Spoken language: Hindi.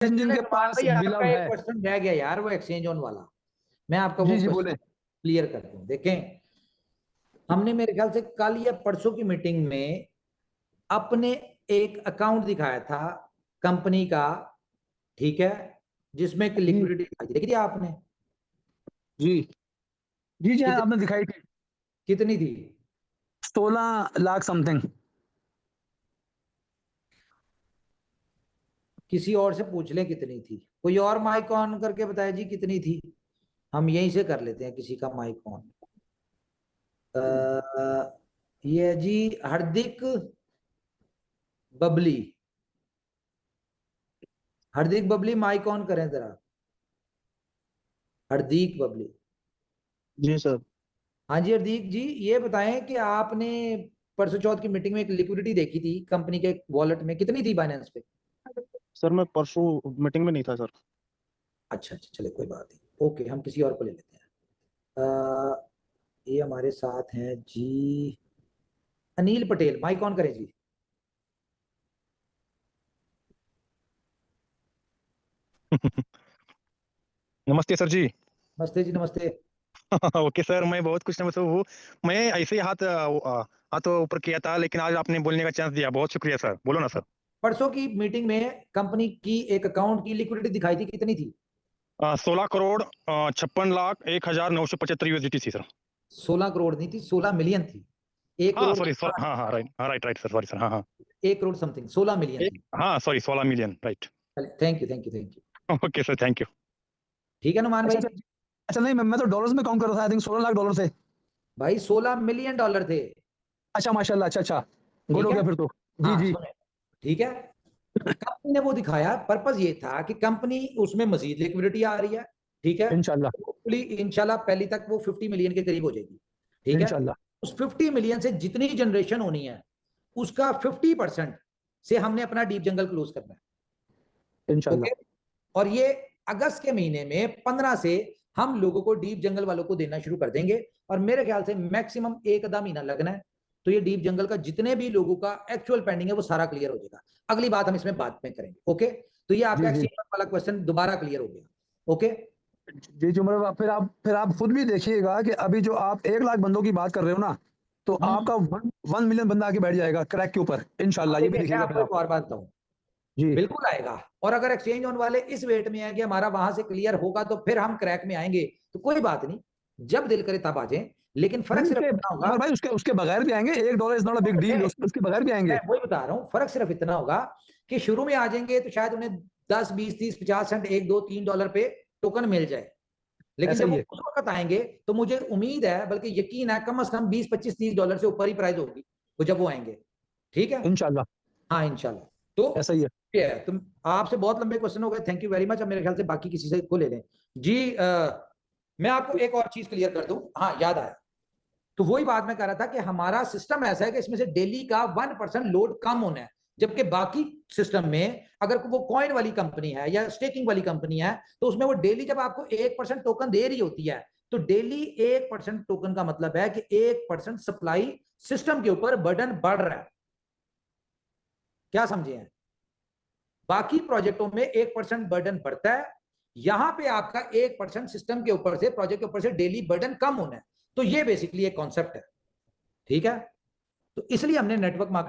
जिनके पास बिलव आपका एक है। क्वेश्चन रह गया यार, वो एक्सचेंज ऑन वाला, मैं आपका जी वो जी क्वेश्चन बोले। क्लियर कर दूं। देखें, हमने मेरे ख्याल से कल या परसों की मीटिंग में अपने एक अकाउंट दिखाया था कंपनी का, ठीक है, जिसमें एक जी लिक्विडिटी दिखाई देखी थी आपने? जी जी जी हाँ, कितनी आपने दिखाई थी। कितनी थी? 16 लाख समथिंग। किसी और से पूछ ले कितनी थी, कोई और माइक ऑन करके बताए जी कितनी थी, हम यहीं से कर लेते हैं किसी का माइक ऑन। ये जी हार्दिक बबली, हार्दिक बबली माइक ऑन करें जरा, हार्दिक बबली। जी सर। हाँ जी हार्दिक जी, ये बताएं कि आपने परसों चौथ की मीटिंग में एक लिक्विडिटी देखी थी कंपनी के वॉलेट में, कितनी थी बाइनेंस पे? सर मैं परसों मीटिंग में नहीं था सर। अच्छा अच्छा, चले कोई बात नहीं, ओके, हम किसी और को ले लेते हैं। ये हमारे साथ हैं जी अनिल पटेल, माइक ऑन करें जी। नमस्ते सर जी। नमस्ते जी, नमस्ते। ओके सर, मैं बहुत खुश हूँ। मैं ऐसे ही हाथ ऊपर किया था, लेकिन आज आपने बोलने का चांस दिया, बहुत शुक्रिया सर। बोलो ना सर। परसों की मीटिंग में कंपनी की एक अकाउंट की लिक्विडिटी दिखाई थी, कितनी थी? 16 करोड़ 56 लाख 1,975 USDT थी सर। 16 करोड़ नहीं थी, 16 मिलियन थी। एक हाँ करोड़ सॉरी, हाँ हाँ राइट, हाँ right right sir, sorry sir, हाँ हाँ। 1 करोड़ समथिंग, 16 मिलियन एक, थी। हाँ sorry, 16 million right. Thank you thank you thank you. Okay sir, thank you. ठीक है नुमान अच्छा भाई? अच्छा। अच्छा नहीं, मैं तो डॉलर्स में काउंट कर रहा था, आई थिंक 16 लाख डॉलर थे। भाई 16 मिलियन डॉलर थे। अच्छा माशाल्लाह, अच्छा अच्छा, गुड ठीक हो है, गया फिर तो। जी हाँ जी। सुने, ठीक है। कंपनी ने वो दिखाया, पर्पज ये था कि कंपनी उसमें मजीद लिक्विडिटी आ रही है, ठीक है, इंशाल्लाह। होपफुली इंशाल्लाह पहली तक वो 50 मिलियन के करीब हो जाएगी, ठीक है। इंशाल्लाह। उस 50 मिलियन से जितनी जनरेशन होनी है उसका 50% से हमने अपना डीप जंगल क्लोज करना है, इंशाल्लाह। ओके। और ये अगस्त के महीने में 15 से हम लोगों को डीप जंगल वालों को देना शुरू कर देंगे, और मेरे ख्याल से मैक्सिमम एक आधा महीना लगना है, तो ये डीप जंगल का जितने भी लोगों का एक्चुअल पेंडिंग है वो सारा क्लियर हो जाएगा। अगली बात हम इसमें बाद में करेंगे, ओके। तो ये आपका जी जी एक्सचेंज वाला क्वेश्चन दोबारा क्लियर हो गया, ओके। जी जी, मतलब फिर आप खुद भी देखिएगा कि अभी जो आप 1 लाख बंदों की बात कर रहे हो ना, तो आपका 1 मिलियन बंदा आके बैठ जाएगा क्रैक के ऊपर इंशाल्लाह, ये भी देखिए मैं देखिएगा फिर आपको आप। एक और बात बताऊं, जी बिल्कुल आएगा। और अगर एक्सचेंज ऑन वाले इस वेट में है कि हमारा वहां से क्लियर होगा तो फिर हम क्रैक में आएंगे, तो कोई बात नहीं, जब दिल करे तब आ जाए। लेकिन फर्क नहीं, सिर्फ उसके इतना होगा, उमर भाई, उसके बगैर भी आएंगे। $1 is not a big deal, उसके बगैर भी मैं आएंगे। वही बता रहा हूँ, फर्क सिर्फ इतना होगा कि शुरू में आ जाएंगे तो शायद उन्हें 10 20 30 50 सेंट, 1 2 3 डॉलर पे टोकन मिल जाए, लेकिन ऐसा जब ही वो है। उस वक्त आएंगे तो मुझे उम्मीद है, बल्कि यकीन है, कम से कम 20 25 30 डॉलर से ऊपर ही प्राइस होगी वो जब वो आएंगे, ठीक है। इंशाल्लाह। हाँ इंशाल्लाह। तो ऐसा ही है। ये है, तुम आपसे बहुत लंबे क्वेश्चन हो गए, थैंक यू वेरी मच। अब मेरे ख्याल से बाकी किसी से को ले लें जी। मैं आपको एक और चीज क्लियर कर दूं, हाँ याद आया, तो वही बात मैं कर रहा था कि हमारा सिस्टम ऐसा है कि इसमें से डेली का 1% लोड कम होना है, जबकि बाकी सिस्टम में अगर वो कॉइन वाली कंपनी है या स्टेकिंग वाली कंपनी है तो उसमें वो डेली जब आपको 1% टोकन दे रही होती है, तो डेली 1% टोकन का मतलब है कि 1% सप्लाई सिस्टम के ऊपर बर्डन बढ़ रहा है, क्या समझे हैं? बाकी प्रोजेक्टों में 1% बर्डन बढ़ता है, यहां पे आपका 1% सिस्टम के ऊपर से, प्रोजेक्ट के ऊपर से डेली बर्डन कम होना है। तो ये बेसिकली एक कॉन्सेप्ट है, ठीक है। तो इसलिए हमने नेटवर्क मार्केटिंग